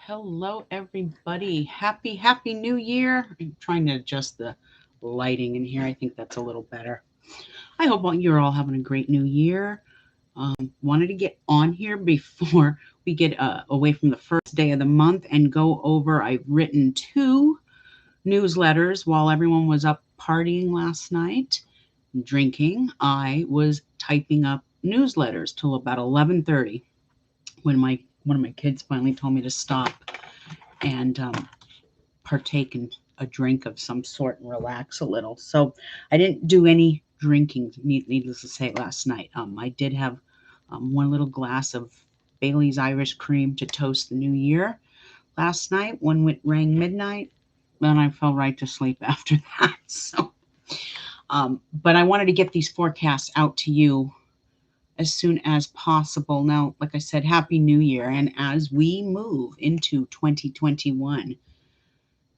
Hello, everybody. Happy New Year. I'm trying to adjust the lighting in here. I think that's a little better. I hope you're all having a great new year. Wanted to get on here before we get away from the first day of the month and go over. I've written two newsletters while everyone was up partying last night, drinking. I was typing up newsletters till about 11:30 when one of my kids finally told me to stop and partake in a drink of some sort and relax a little. So I didn't do any drinking, needless to say, last night. I did have one little glass of Bailey's Irish cream to toast the new year last night when it rang midnight. Then I fell right to sleep after that. But I wanted to get these forecasts out to you as soon as possible. Now, like I said, Happy New Year. And as we move into 2021,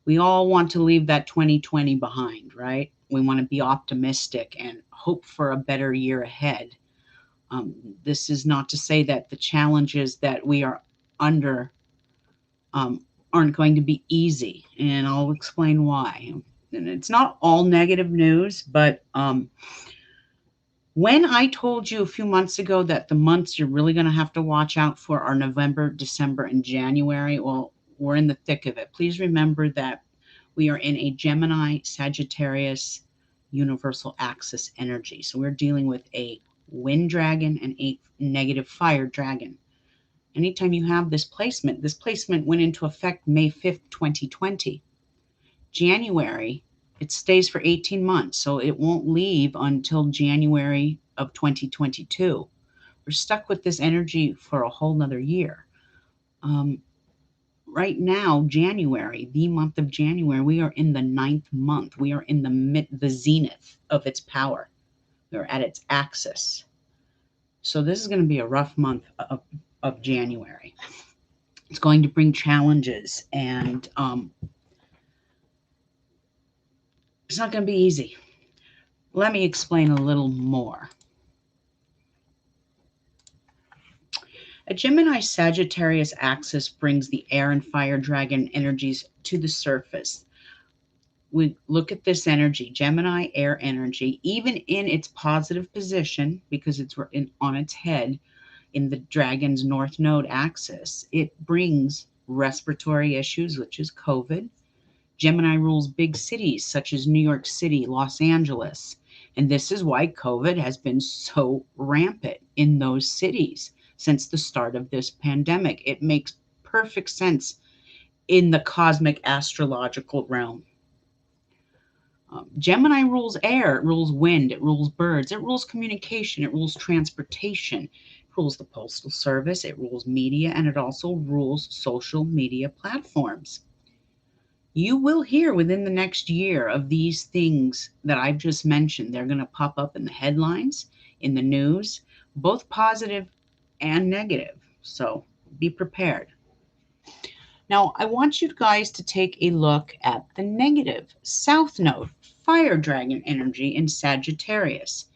we all want to leave that 2020 behind, right? We want to be optimistic and hope for a better year ahead. Um, this is not to say that the challenges that we are under um, aren't going to be easy, and I'll explain why. And it's not all negative news, but when I told you a few months ago that the months you're really going to have to watch out for are November, December, and January, well, we're in the thick of it. Please remember that we are in a Gemini Sagittarius universal axis energy. So we're dealing with a wind dragon and a negative fire dragon. Anytime you have this placement went into effect May 5th, 2020. January, it stays for 18 months, so it won't leave until January of 2022. We're stuck with this energy for a whole nother year. Right now, January, the month of January, we are in the 9th month. We are in the zenith of its power. We're at its axis. So this is going to be a rough month of January. It's going to bring challenges, and it's not going to be easy. Let me explain a little more. A Gemini Sagittarius axis brings the air and fire dragon energies to the surface. We look at this energy, Gemini air energy, even in its positive position, because it's on its head in the dragon's north node axis, it brings respiratory issues, which is COVID. Gemini rules big cities such as New York City, Los Angeles, and this is why COVID has been so rampant in those cities since the start of this pandemic. It makes perfect sense in the cosmic astrological realm. Gemini rules air, it rules wind, it rules birds, it rules communication, it rules transportation, it rules the postal service, it rules media, and it also rules social media platforms. You will hear within the next year of these things that I've just mentioned. They're going to pop up in the headlines, in the news, both positive and negative. So be prepared. Now, I want you guys to take a look at the negative South Node, fire dragon energy in Sagittarius.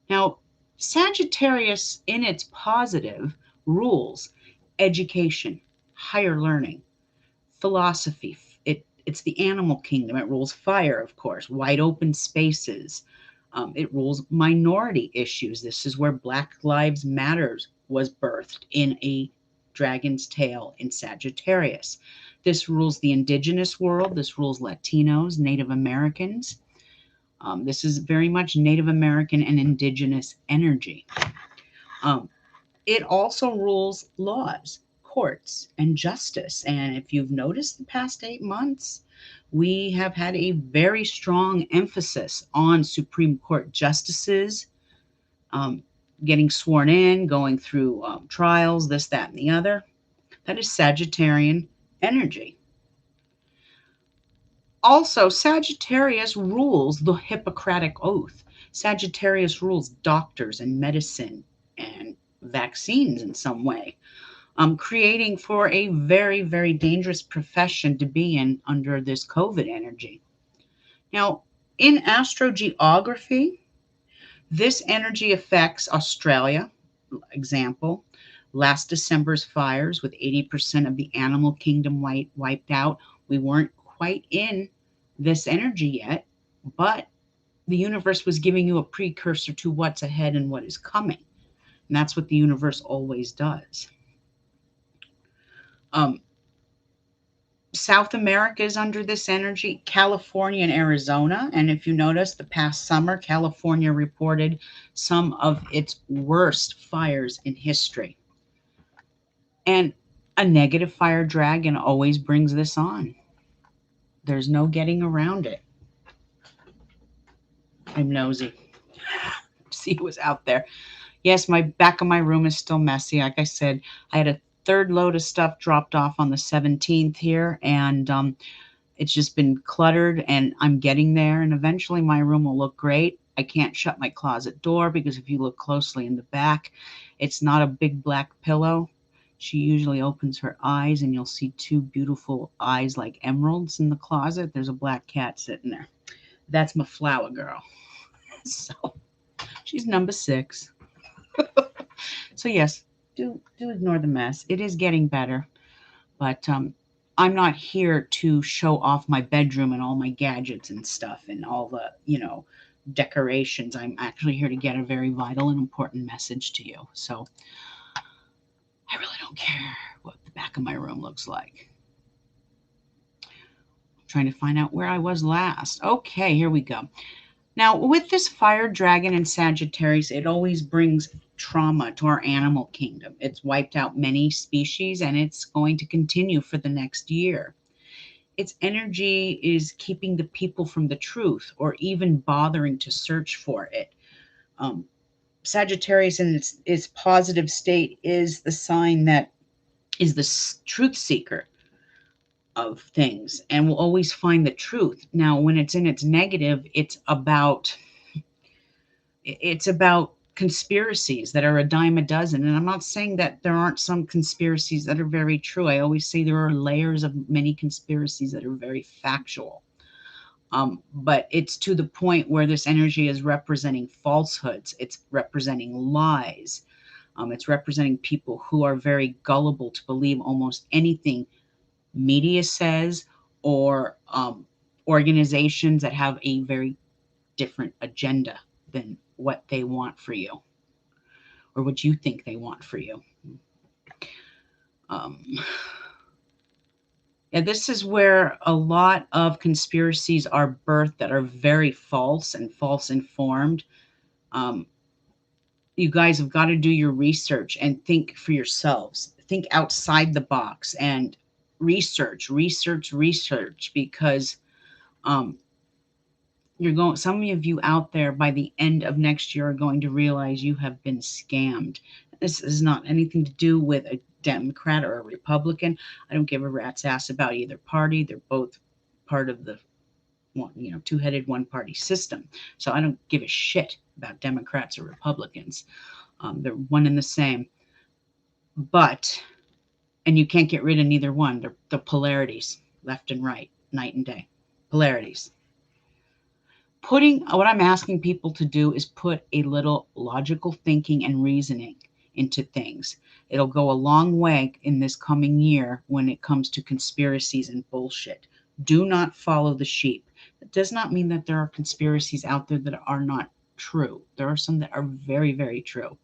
Now, Sagittarius in its positive rules education, higher learning, philosophy. It's the animal kingdom. It rules fire, of course, wide open spaces. It rules minority issues. This is where Black Lives Matters was birthed in a dragon's tail in Sagittarius. This rules the indigenous world. This rules Latinos, Native Americans. This is very much Native American and indigenous energy. It also rules laws, courts, and justice. And if you've noticed the past 8 months, we have had a very strong emphasis on Supreme Court justices getting sworn in, going through trials, this, that, and the other. That is Sagittarian energy. Also, Sagittarius rules the Hippocratic Oath. Sagittarius rules doctors and medicine and vaccines in some way, creating for a very, very dangerous profession to be in under this COVID energy. Now, in astrogeography, this energy affects Australia, example, Last December's fires, with 80% of the animal kingdom wiped out, we weren't quite in this energy yet, but the universe was giving you a precursor to what's ahead and what is coming. And that's what the universe always does. South America is under this energy, California and Arizona. And if you notice, the past summer, California reported some of its worst fires in history. And a negative fire dragon always brings this on. There's no getting around it. I'm nosy. See who was out there. Yes, my back of my room is still messy. Like I said, I had a third load of stuff dropped off on the 17th here, and it's just been cluttered, and I'm getting there, and eventually my room will look great. I can't shut my closet door because if you look closely in the back, it's not a big black pillow. She usually opens her eyes, and you'll see two beautiful eyes like emeralds in the closet. There's a black cat sitting there. That's my flower girl. So she's number 6. So yes, do ignore the mess. It is getting better, but I'm not here to show off my bedroom and all my gadgets and stuff and all the, decorations. I'm actually here to get a very vital and important message to you. So I really don't care what the back of my room looks like. I'm trying to find out where I was last. Okay, here we go. Now, with this fire dragon and Sagittarius, it always brings trauma to our animal kingdom. It's wiped out many species, and it's going to continue for the next year. Its energy is keeping the people from the truth or even bothering to search for it. Sagittarius in its positive state is the sign that is the truth seeker of things and will always find the truth. Now, when it's in its negative, it's about conspiracies that are a dime a dozen. And I'm not saying that there aren't some conspiracies that are very true. I always say there are layers of many conspiracies that are very factual. But it's to the point where this energy is representing falsehoods. It's representing lies. It's representing people who are very gullible to believe almost anything media says, or organizations that have a very different agenda than what they want for you or what you think they want for you. Yeah, this is where a lot of conspiracies are birthed that are very false and false informed. You guys have got to do your research and think for yourselves. Think outside the box and research, because some of you out there by the end of next year are going to realize you have been scammed. This is not anything to do with a Democrat or a Republican. I don't give a rat's ass about either party. They're both part of the two-headed one-party system. So I don't give a shit about Democrats or Republicans. They're one and the same. And you can't get rid of neither one. They're the polarities, left and right, night and day. Polarities. What I'm asking people to do is put a little logical thinking and reasoning into things. It'll go a long way in this coming year when it comes to conspiracies and bullshit. Do not follow the sheep. That does not mean that there are conspiracies out there that are not true. There are some that are very, very true.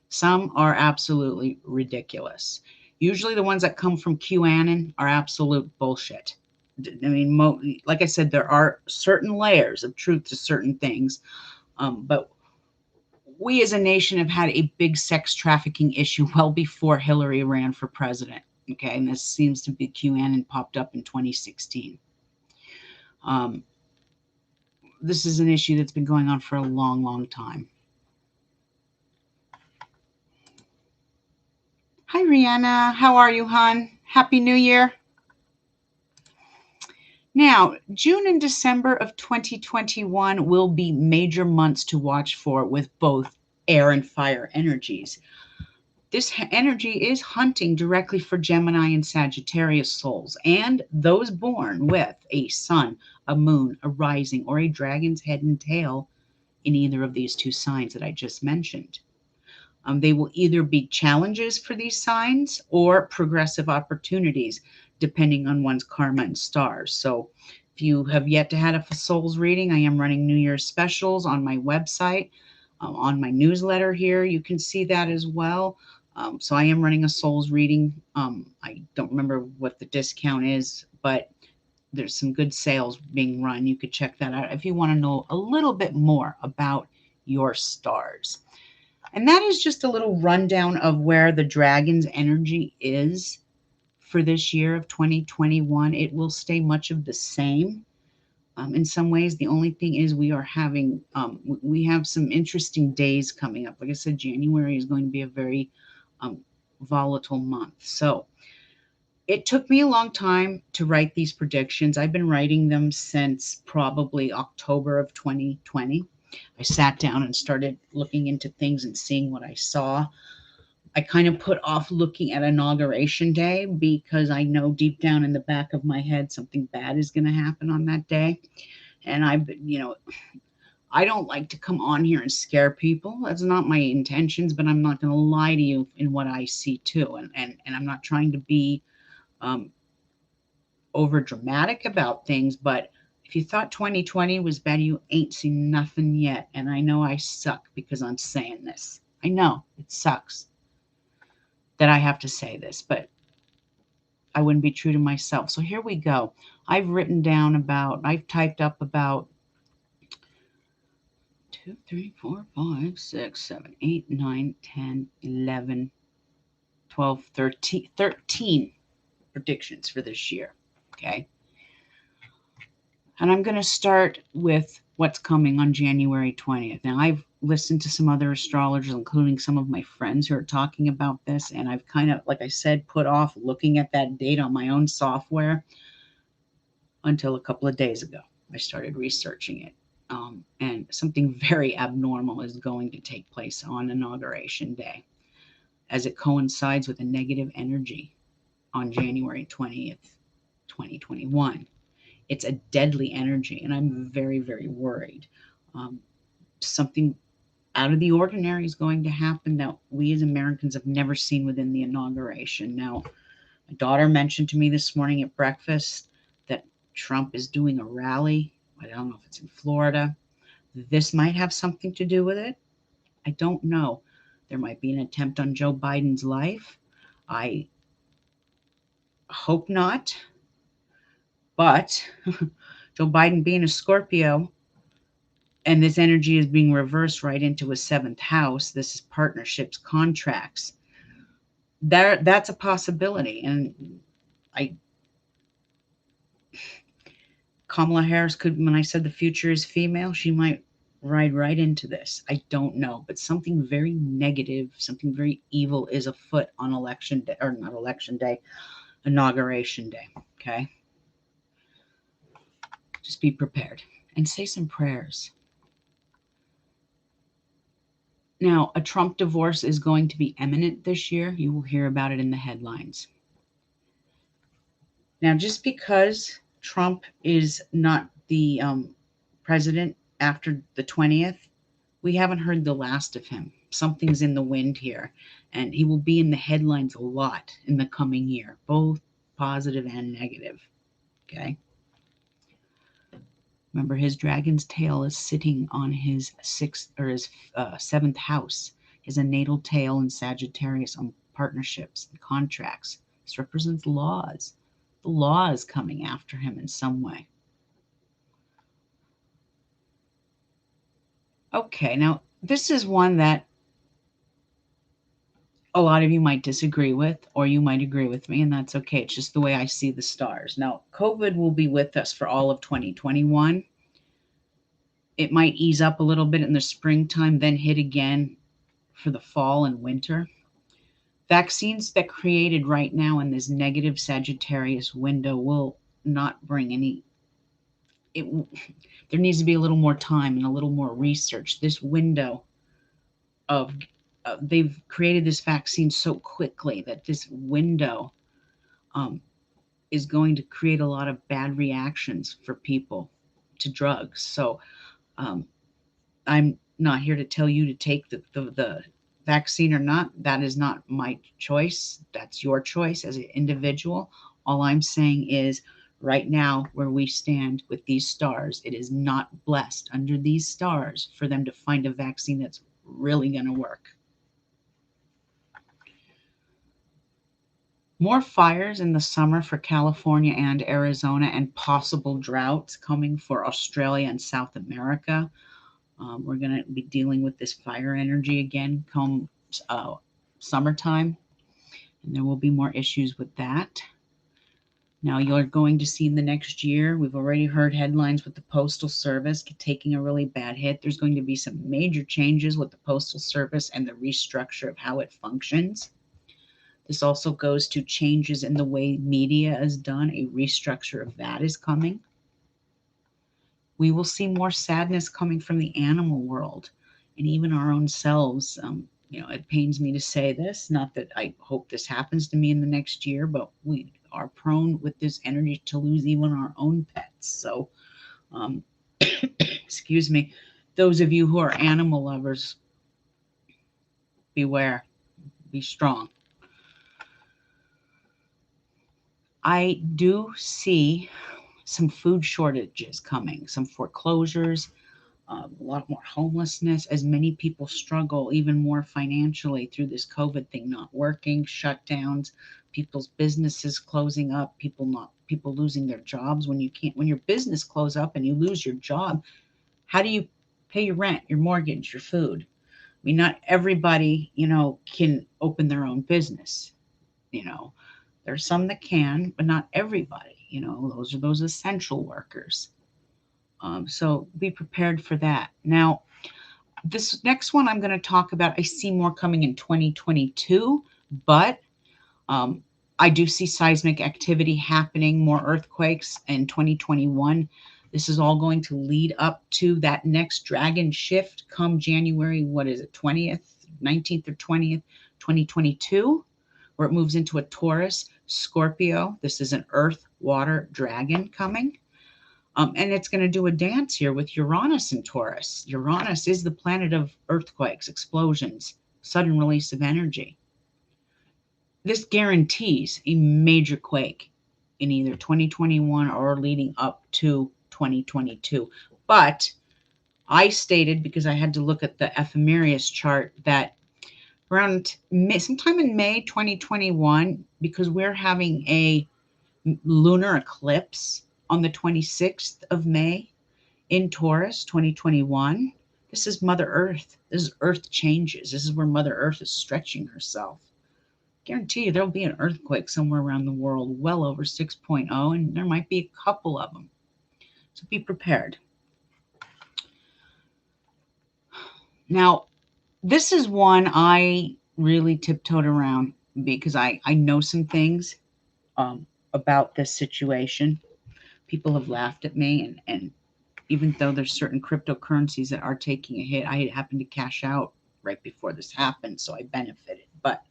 Some are absolutely ridiculous. Usually the ones that come from QAnon are absolute bullshit. I mean, like I said, there are certain layers of truth to certain things, but we as a nation have had a big sex trafficking issue well before Hillary ran for president. Okay, and this seems to be QAnon popped up in 2016. This is an issue that's been going on for a long, long time. Hi, Rihanna. How are you, hon? Happy New Year. Now, June and December of 2021 will be major months to watch for with both air and fire energies. This energy is hunting directly for Gemini and Sagittarius souls and those born with a sun, a moon, a rising, or a dragon's head and tail in either of these two signs that I just mentioned. They will either be challenges for these signs or progressive opportunities, depending on one's karma and stars. So if you have yet to have a soul's reading, I am running New Year's specials on my website, on my newsletter here. You can see that as well. So I am running a soul's reading. I don't remember what the discount is, but there's some good sales being run. You could check that out if you want to know a little bit more about your stars. And that is just a little rundown of where the dragon's energy is for this year of 2021. It will stay much of the same. In some ways, the only thing is we have some interesting days coming up. Like I said, January is going to be a very volatile month. So it took me a long time to write these predictions. I've been writing them since probably October of 2020. I sat down and started looking into things and seeing what I saw. I kind of put off looking at Inauguration Day because I know deep down in the back of my head something bad is going to happen on that day. And I don't like to come on here and scare people. That's not my intentions, but I'm not going to lie to you in what I see too. And I'm not trying to be over dramatic about things, but if you thought 2020 was bad, you ain't seen nothing yet. And I know I suck because I'm saying this. I know it sucks that I have to say this, but I wouldn't be true to myself. So here we go. I've typed up about 2, 3, 4, 5, 6, 7, 8, 9, 10, 11, 12, 13 predictions for this year. Okay. And I'm going to start with what's coming on January 20th. Now, I've listened to some other astrologers, including some of my friends who are talking about this, and I've kind of, like I said, put off looking at that date on my own software until a couple of days ago. I started researching it. And something very abnormal is going to take place on Inauguration Day as it coincides with a negative energy on January 20th, 2021. It's a deadly energy, and I'm very, very worried. Something out of the ordinary is going to happen that we as Americans have never seen within the inauguration. Now, my daughter mentioned to me this morning at breakfast that Trump is doing a rally. I don't know if it's in Florida. This might have something to do with it. I don't know. There might be an attempt on Joe Biden's life. I hope not. But Joe Biden being a Scorpio, and this energy is being reversed right into a seventh house. This is partnerships, contracts. That's a possibility. And Kamala Harris could, when I said the future is female, she might ride right into this. I don't know. But something very negative, something very evil is afoot on election day, or not election day, Inauguration Day. Okay? Just be prepared and say some prayers. Now, a Trump divorce is going to be imminent this year. You will hear about it in the headlines. Now, just because Trump is not the president after the 20th, we haven't heard the last of him. Something's in the wind here, and he will be in the headlines a lot in the coming year, both positive and negative. Okay? Remember, his dragon's tail is sitting on his seventh house. He has a natal tail in Sagittarius on partnerships and contracts. This represents laws. The law is coming after him in some way. Okay, now this is one that a lot of you might disagree with, or you might agree with me, and that's okay. It's just the way I see the stars. Now, COVID will be with us for all of 2021. It might ease up a little bit in the springtime, then hit again for the fall and winter. Vaccines that created right now in this negative Sagittarius window will not bring any. There needs to be a little more time and a little more research. This window of they've created this vaccine so quickly that this window is going to create a lot of bad reactions for people to drugs. So I'm not here to tell you to take the vaccine or not, that is not my choice. That's your choice as an individual. All I'm saying is right now, where we stand with these stars, it is not blessed under these stars for them to find a vaccine that's really going to work. More fires in the summer for California and Arizona, and possible droughts coming for Australia and South America. We're going to be dealing with this fire energy again come summertime, and there will be more issues with that. Now, you're going to see in the next year, we've already heard headlines with the Postal Service taking a really bad hit. There's going to be some major changes with the Postal Service and the restructure of how it functions. This also goes to changes in the way media is done. A restructure of that is coming. We will see more sadness coming from the animal world and even our own selves. It pains me to say this, not that I hope this happens to me in the next year, but we are prone with this energy to lose even our own pets. So, um, excuse me, those of you who are animal lovers, beware, be strong. I do see some food shortages coming, some foreclosures, a lot more homelessness as many people struggle even more financially through this COVID thing not working, shutdowns, people's businesses closing up, people losing their jobs. When your business close up and you lose your job, how do you pay your rent, your mortgage, your food? I mean, not everybody, can open their own business. You know, there's some that can, but not everybody. Those are those essential workers. So be prepared for that. Now, this next one I'm going to talk about, I see more coming in 2022, but um, I do see seismic activity happening, more earthquakes in 2021. This is all going to lead up to that next dragon shift come January, 20th, 19th or 20th, 2022, where it moves into a Taurus, Scorpio. This is an earth, water, dragon coming. And it's going to do a dance here with Uranus and Taurus. Uranus is the planet of earthquakes, explosions, sudden release of energy. This guarantees a major quake in either 2021 or leading up to 2022. But I stated, because I had to look at the ephemeris chart, that around sometime in May 2021, because we're having a lunar eclipse on the 26th of May in Taurus 2021. This is Mother Earth. This is Earth changes. This is where Mother Earth is stretching herself. Guarantee you there'll be an earthquake somewhere around the world well over 6.0, and there might be a couple of them. So be prepared. Now, this is one I really tiptoed around because I know some things about this situation. People have laughed at me, and even though there's certain cryptocurrencies that are taking a hit, I happened to cash out right before this happened, so I benefited. But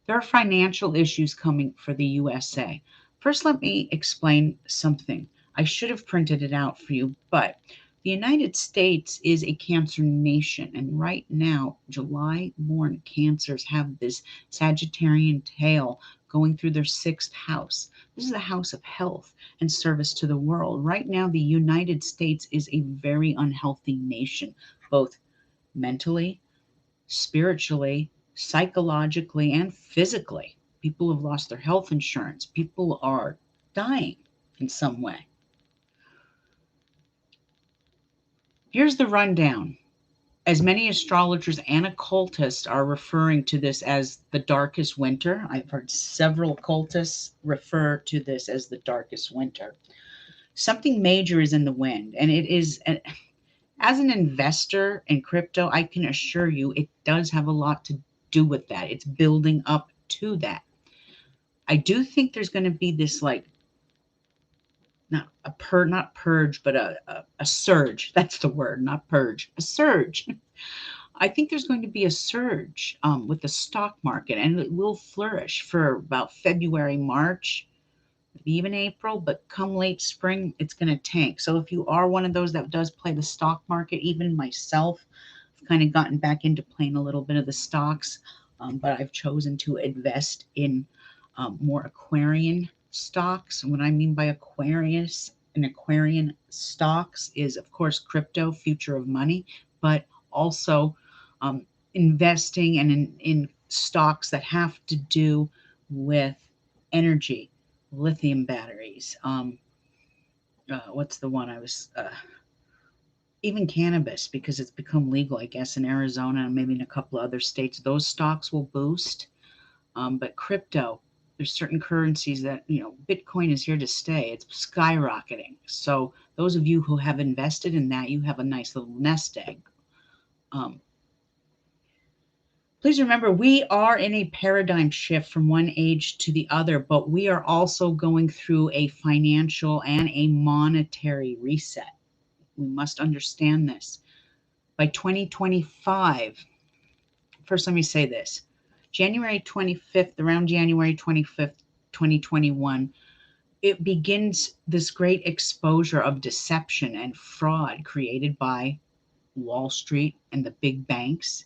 there are financial issues coming for the USA. First, let me explain something. I should have printed it out for you, but the United States is a Cancer nation, and right now, July-born Cancers have this Sagittarian tail going through their sixth house. This is the house of health and service to the world. Right now, the United States is a very unhealthy nation, both mentally, spiritually, psychologically, and physically. People have lost their health insurance. People are dying in some way. Here's the rundown. As many astrologers and occultists are referring to this as the darkest winter, I've heard several occultists refer to this as the darkest winter. Something major is in the wind, and it is, as an investor in crypto, I can assure you it does have a lot to do with that. It's building up to that. I do think there's going to be this, like, not purge, but a surge. That's the word, not purge, a surge. I think there's going to be a surge with the stock market, and it will flourish for about February, March, maybe even April, but come late spring, it's going to tank. So if you are one of those that does play the stock market, even myself, I've kind of gotten back into playing a little bit of the stocks, but I've chosen to invest in more Aquarian stocks. And what I mean by Aquarius and Aquarian stocks is, of course, crypto, future of money, but also investing and in stocks that have to do with energy, lithium batteries. What's the one I was even cannabis, because it's become legal, I guess, in Arizona and maybe in a couple of other states. Those stocks will boost. But crypto, there's certain currencies that, Bitcoin is here to stay. It's skyrocketing. So those of you who have invested in that, you have a nice little nest egg. Please remember, we are in a paradigm shift from one age to the other, but we are also going through a financial and a monetary reset. We must understand this. By 2025, first let me say this. January 25th, around January 25th, 2021, it begins this great exposure of deception and fraud created by Wall Street and the big banks.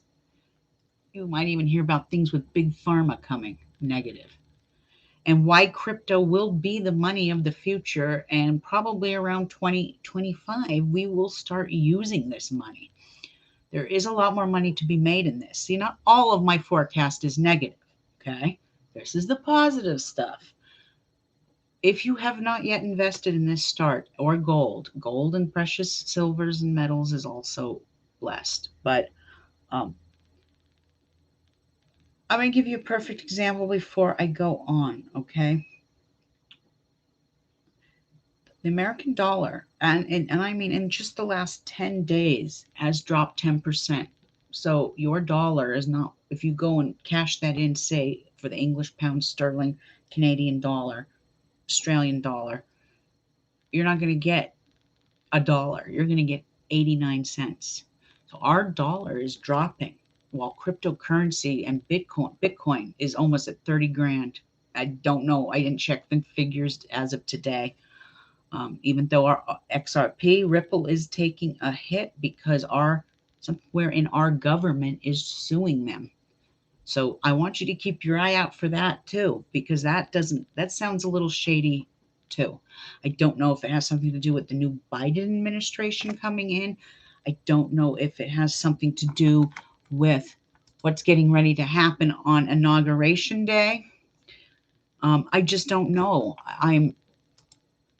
You might even hear about things with big pharma coming negative. And why crypto will be the money of the future, and probably around 2025, we will start using this money. There is a lot more money to be made in this. See, not all of my forecast is negative, okay? This is the positive stuff. If you have not yet invested in this start, or gold and precious silvers and metals is also blessed. But I'm going to give you a perfect example before I go on, okay? The American dollar, and I mean in just the last 10 days, has dropped 10%. So your dollar is not, if you go and cash that in, say, for the English pound sterling, Canadian dollar, Australian dollar, you're not going to get $1. You're going to get 89 cents. So our dollar is dropping, while cryptocurrency and Bitcoin is almost at 30 grand. I don't know. I didn't check the figures as of today. Even though our XRP Ripple is taking a hit because somewhere in our government is suing them. So I want you to keep your eye out for that too, because that sounds a little shady too. I don't know if it has something to do with the new Biden administration coming in. I don't know if it has something to do with what's getting ready to happen on Inauguration Day. I just don't know.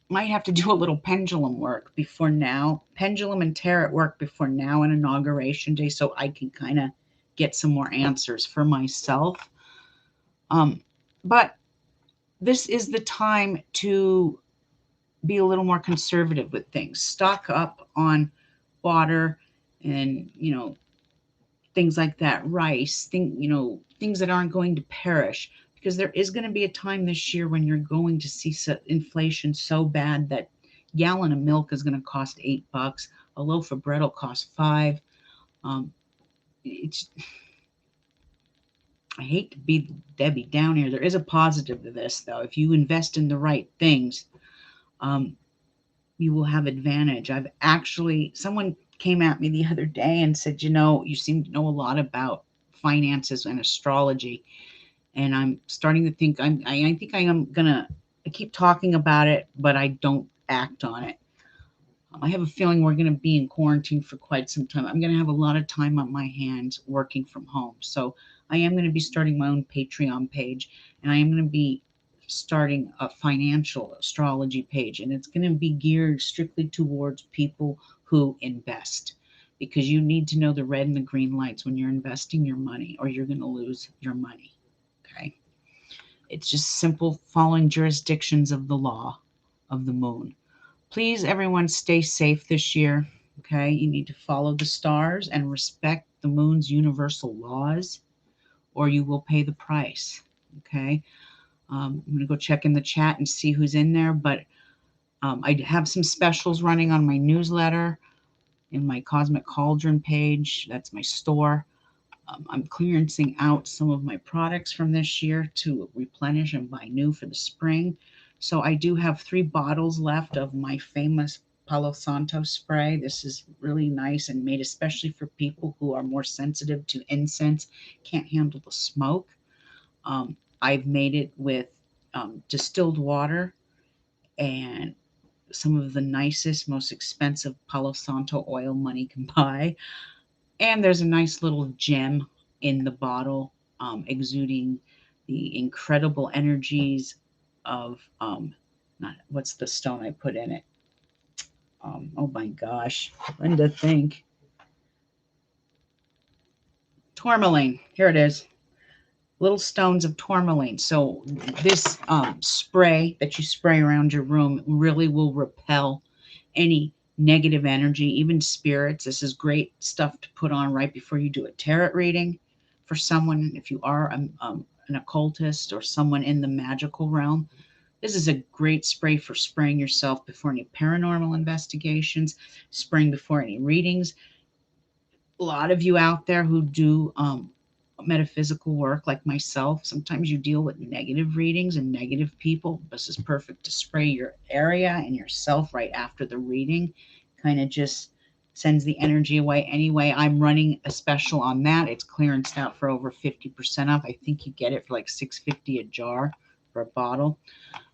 Might have to do a little pendulum and tarot work before now and Inauguration Day, so I can kind of get some more answers for myself. But this is the time to be a little more conservative with things. Stock up on water and, things like that, rice, things that aren't going to perish. Because there is going to be a time this year when you're going to see inflation so bad that a gallon of milk is going to cost $8. A loaf of bread will cost $5. I hate to be Debbie down here. There is a positive to this, though. If you invest in the right things, you will have advantage. Someone came at me the other day and said, you seem to know a lot about finances and astrology. And I'm starting to think I think I am gonna keep talking about it, but I don't act on it. I have a feeling we're gonna be in quarantine for quite some time. I'm gonna have a lot of time on my hands working from home. So I am gonna be starting my own Patreon page, and I am gonna be starting a financial astrology page, and it's gonna be geared strictly towards people who invest. Because you need to know the red and the green lights when you're investing your money, or you're gonna lose your money. Okay. It's just simple following jurisdictions of the law of the moon. Please, everyone, stay safe this year. Okay. You need to follow the stars and respect the moon's universal laws, or you will pay the price. Okay. I'm going to go check in the chat and see who's in there, but I have some specials running on my newsletter, in my Cosmic Cauldron page. That's my store. I'm clearancing out some of my products from this year to replenish and buy new for the spring. So I do have 3 bottles left of my famous Palo Santo spray. This is really nice and made especially for people who are more sensitive to incense, can't handle the smoke. I've made it with distilled water and some of the nicest, most expensive Palo Santo oil money can buy. And there's a nice little gem in the bottle, exuding the incredible energies of not what's the stone I put in it? Oh my gosh, Linda, think tourmaline. Here it is, little stones of tourmaline. So this spray that you spray around your room really will repel any negative energy, even spirits. This is great stuff to put on right before you do a tarot reading for someone. If you are an occultist or someone in the magical realm, this is a great spray for spraying yourself before any paranormal investigations, spraying before any readings. A lot of you out there who do metaphysical work like myself, sometimes you deal with negative readings and negative people. This is perfect to spray your area and yourself right after the reading. Kind of just sends the energy away. Anyway, I'm running a special on that. It's clearanced out for over 50% off. I think you get it for like $6.50 a jar for a bottle.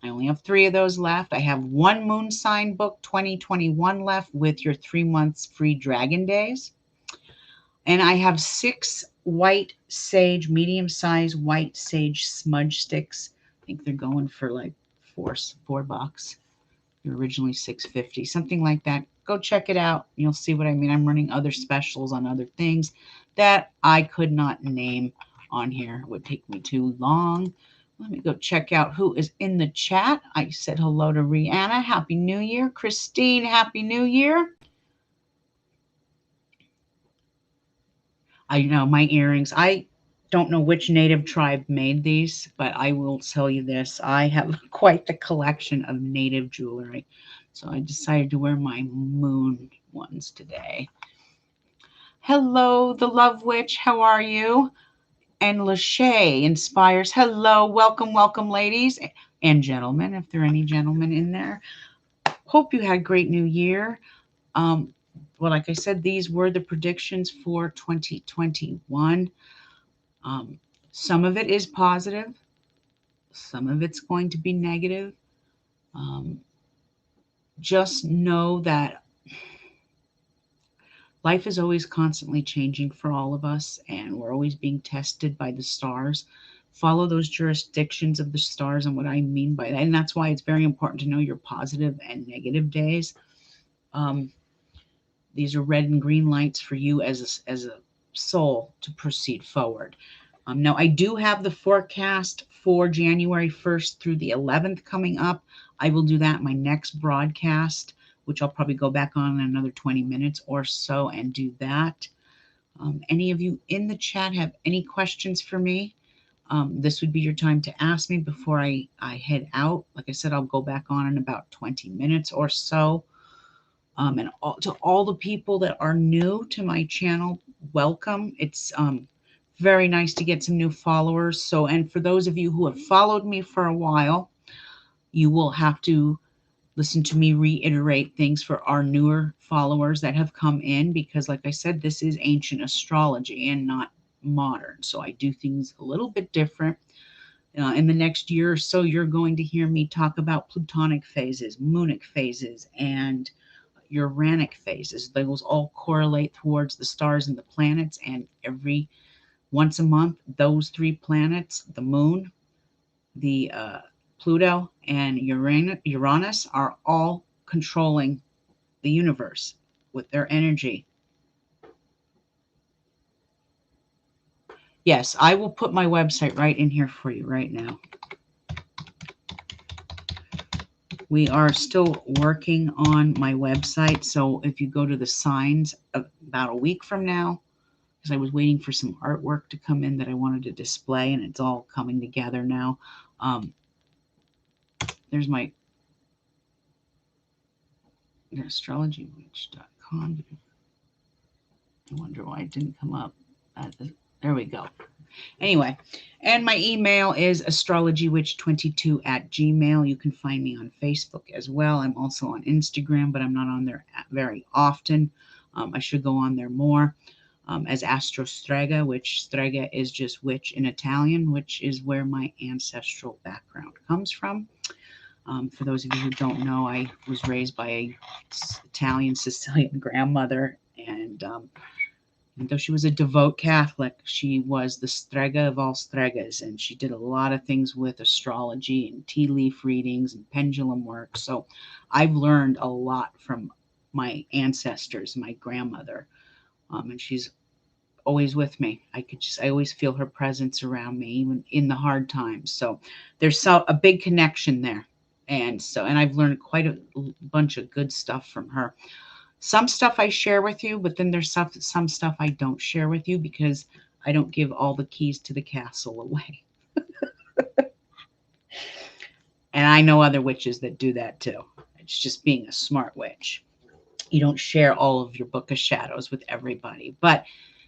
I only have 3 of those left. I have 1 Moon Sign Book 2021 left with your 3 months free Dragon Days. And I have 6 white sage, medium-sized white sage smudge sticks. I think they're going for like $4. They're originally $6.50, something like that. Go check it out. You'll see what I mean. I'm running other specials on other things that I could not name on here. It would take me too long. Let me go check out who is in the chat. I said hello to Rihanna. Happy New Year. Christine, Happy New Year. I know my earrings. I don't know which native tribe made these, but I will tell you this. I have quite the collection of native jewelry. So I decided to wear my moon ones today. Hello, the Love Witch. How are you? And Lachey Inspires. Hello, welcome, welcome, ladies and gentlemen, if there are any gentlemen in there. Hope you had a great new year. Well, like I said, these were the predictions for 2021. Some of it is positive. Some of it's going to be negative. Just know that life is always constantly changing for all of us, and we're always being tested by the stars. Follow those jurisdictions of the stars and what I mean by that. And that's why it's very important to know your positive and negative days. These are red and green lights for you as a soul to proceed forward. Now, I do have the forecast for January 1st through the 11th coming up. I will do that in my next broadcast, which I'll probably go back on in another 20 minutes or so and do that. Any of you in the chat have any questions for me? This would be your time to ask me before I head out. Like I said, I'll go back on in about 20 minutes or so. And to all the people that are new to my channel, welcome. It's very nice to get some new followers. So, and for those of you who have followed me for a while, you will have to listen to me reiterate things for our newer followers that have come in, because like I said, this is ancient astrology and not modern. So I do things a little bit different. In the next year or so, you're going to hear me talk about plutonic phases, moonic phases, and Uranic phases. Those all correlate towards the stars and the planets, and every once a month, those 3 planets, the moon, the Pluto, and Uranus are all controlling the universe with their energy. Yes, I will put my website right in here for you right now. We are still working on my website. So if you go to the signs about a week from now, because I was waiting for some artwork to come in that I wanted to display, and it's all coming together now. There's my astrologywitch.com. I wonder why it didn't come up. There we go. Anyway, And my email is astrologywitch22@gmail. You can find me on Facebook as well. I'm also on Instagram, but I'm not on there very often. I should go on there more as Astro Strega, which Strega is just witch in Italian, which is where my ancestral background comes from. For those of you who don't know, I was raised by a Italian Sicilian grandmother, and though she was a devout Catholic, she was the strega of all stregas, and she did a lot of things with astrology and tea leaf readings and pendulum work. So I've learned a lot from my ancestors, my grandmother, and she's always with me. I always feel her presence around me, even in the hard times. So there's a big connection there. And I've learned quite a bunch of good stuff from her. Some stuff I share with you, but then there's some stuff I don't share with you because I don't give all the keys to the castle away. And I know other witches that do that too. It's just being a smart witch. You don't share all of your book of shadows with everybody. But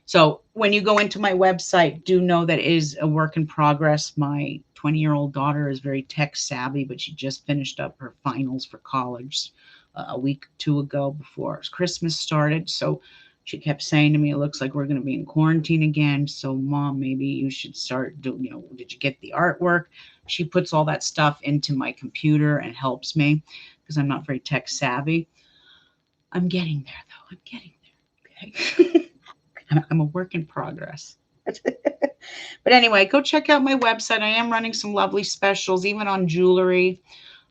so when you go into my website, do know that it is a work in progress. My 20-year-old daughter is very tech savvy, but she just finished up her finals for college a week or two ago before Christmas started. So she kept saying to me, it looks like we're going to be in quarantine again. So Mom, maybe you should start doing, did you get the artwork? She puts all that stuff into my computer and helps me because I'm not very tech savvy. I'm getting there though. I'm getting there. Okay. I'm a work in progress. But anyway, go check out my website. I am running some lovely specials, even on jewelry.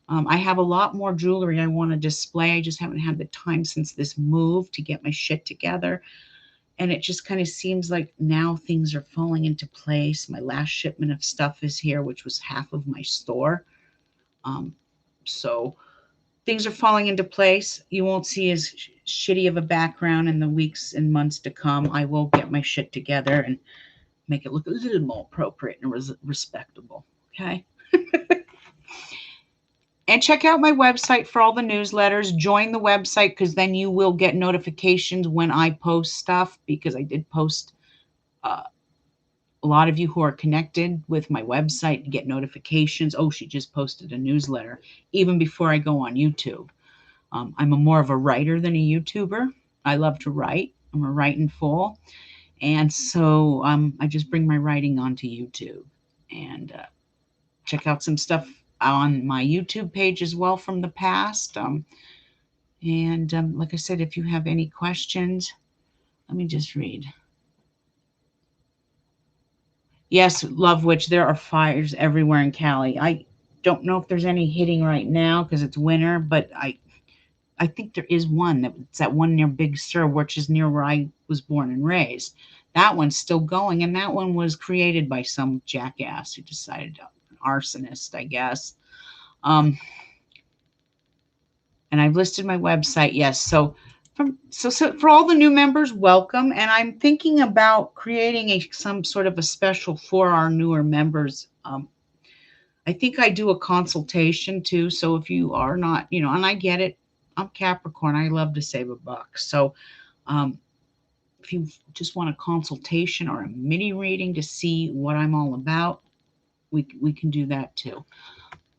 I have a lot more jewelry I want to display. I just haven't had the time since this move to get my shit together. And it just kind of seems like now things are falling into place. My last shipment of stuff is here, which was half of my store. So things are falling into place. You won't see as shitty of a background in the weeks and months to come. I will get my shit together and make it look a little more appropriate and respectable. Okay. And check out my website for all the newsletters. Join the website because then you will get notifications when I post stuff, because I did post a lot of you who are connected with my website get notifications. Oh, she just posted a newsletter even before I go on YouTube. I'm more of a writer than a YouTuber. I love to write. I'm a writing fool. And so I just bring my writing onto YouTube, and check out some stuff on my YouTube page as well from the past. Like I said, if you have any questions, let me just read. Yes, Love Witch, there are fires everywhere in Cali. I don't know if there's any hitting right now because it's winter, but I think there is one. It's that one near Big Sur, which is near where I was born and raised. That one's still going, and that one was created by some jackass who decided to, an arsonist, I guess. And I've listed my website. Yes, so for all the new members, welcome. And I'm thinking about creating some sort of a special for our newer members. I think I do a consultation too. So if you are not, and I get it, I'm Capricorn. I love to save a buck. So if you just want a consultation or a mini reading to see what I'm all about, we can do that too.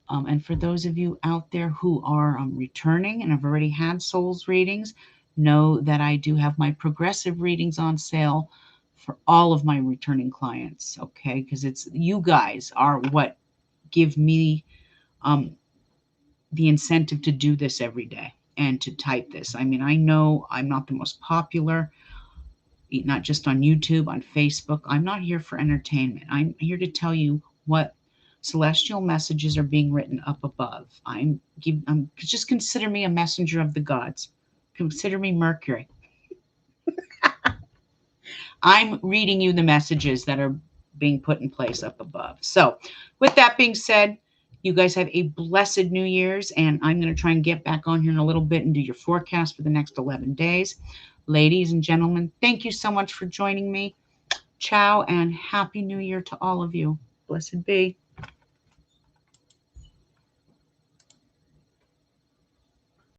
And for those of you out there who are returning and have already had souls readings, know that I do have my progressive readings on sale for all of my returning clients. Okay, because it's you guys are what give me the incentive to do this every day and to type this. I mean, I know I'm not the most popular, not just on YouTube, on Facebook. I'm not here for entertainment. I'm here to tell you what celestial messages are being written up above. Just consider me a messenger of the gods. Consider me Mercury. I'm reading you the messages that are being put in place up above. So with that being said, you guys have a blessed New Year's, and I'm going to try and get back on here in a little bit and do your forecast for the next 11 days. Ladies and gentlemen, thank you so much for joining me. Ciao, and Happy New Year to all of you. Blessed be.